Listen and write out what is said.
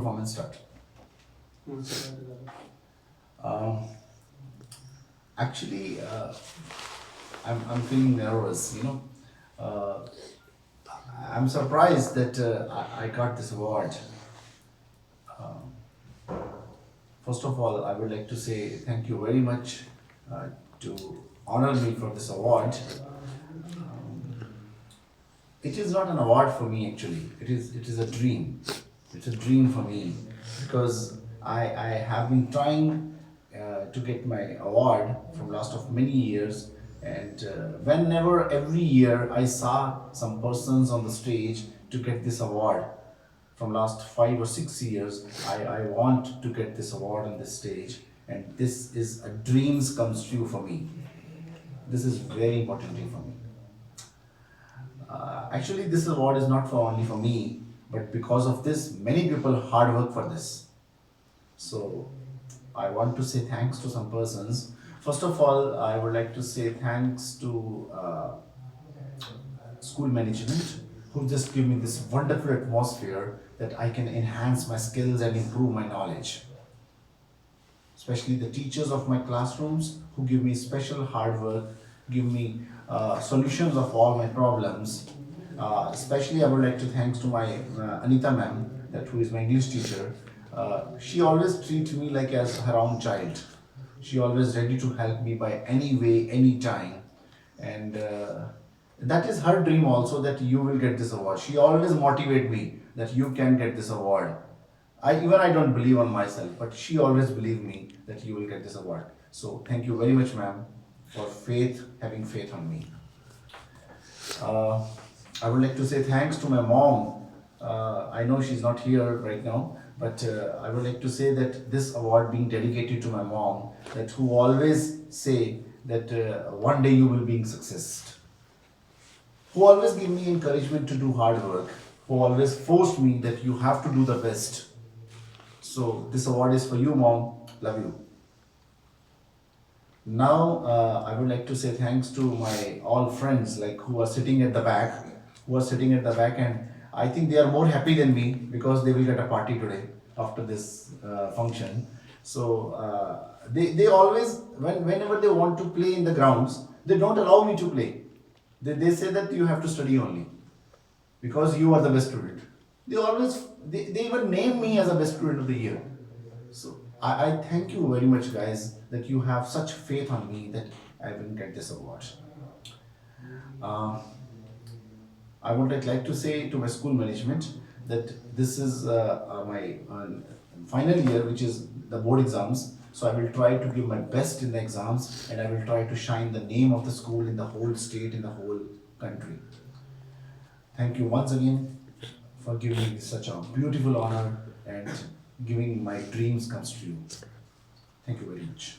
Performance start. Um, actually, I'm feeling nervous. Uh, I'm surprised that I got this award. Um, First of all, I would like to say thank you very much to honor me for this award. It is not an award for me actually. It is a dream. It's a dream for me because I have been trying to get my award from last of many years, and whenever every year I saw some persons on the stage to get this award from last 5 or 6 years, I want to get this award on this stage, and this is a dreams comes true for me. This is very important thing for me. Actually, this award is not for only for me, but because of this, many people hard work for this. So I want to say thanks to some persons. First of all, I would like to say thanks to school management who just give me this wonderful atmosphere that I can enhance my skills and improve my knowledge. Especially the teachers of my classrooms who give me special hard work, give me solutions of all my problems. Especially I would like to thanks to my Anita ma'am, that who is my English teacher. She always treats me like as her own child. She always ready to help me by any way, any time, and that is her dream also, that you will get this award. She always motivate me that you can get this award. I don't believe on myself, but she always believe me that you will get this award. So thank you very much, ma'am, for having faith on me. Uh, I would like to say thanks to my mom. I know she's not here right now, but I would like to say that this award being dedicated to my mom, that who always say that one day you will be in success, who always give me encouragement to do hard work, who always forced me that you have to do the best. So this award is for you, mom. Love you. Now I would like to say thanks to my all friends, like who are sitting at the back, and I think they are more happy than me because they will get a party today after this function. So they always, whenever they want to play in the grounds, they don't allow me to play. They say that you have to study only because you are the best student. They even name me as a best student of the year. So I thank you very much, guys, that you have such faith on me that I will get this award. Uh, I would like to say to my school management that this is my final year, which is the board exams. So I will try to give my best in the exams, and I will try to shine the name of the school in the whole state, in the whole country. Thank you once again for giving me such a beautiful honor and giving my dreams comes true. Thank you very much.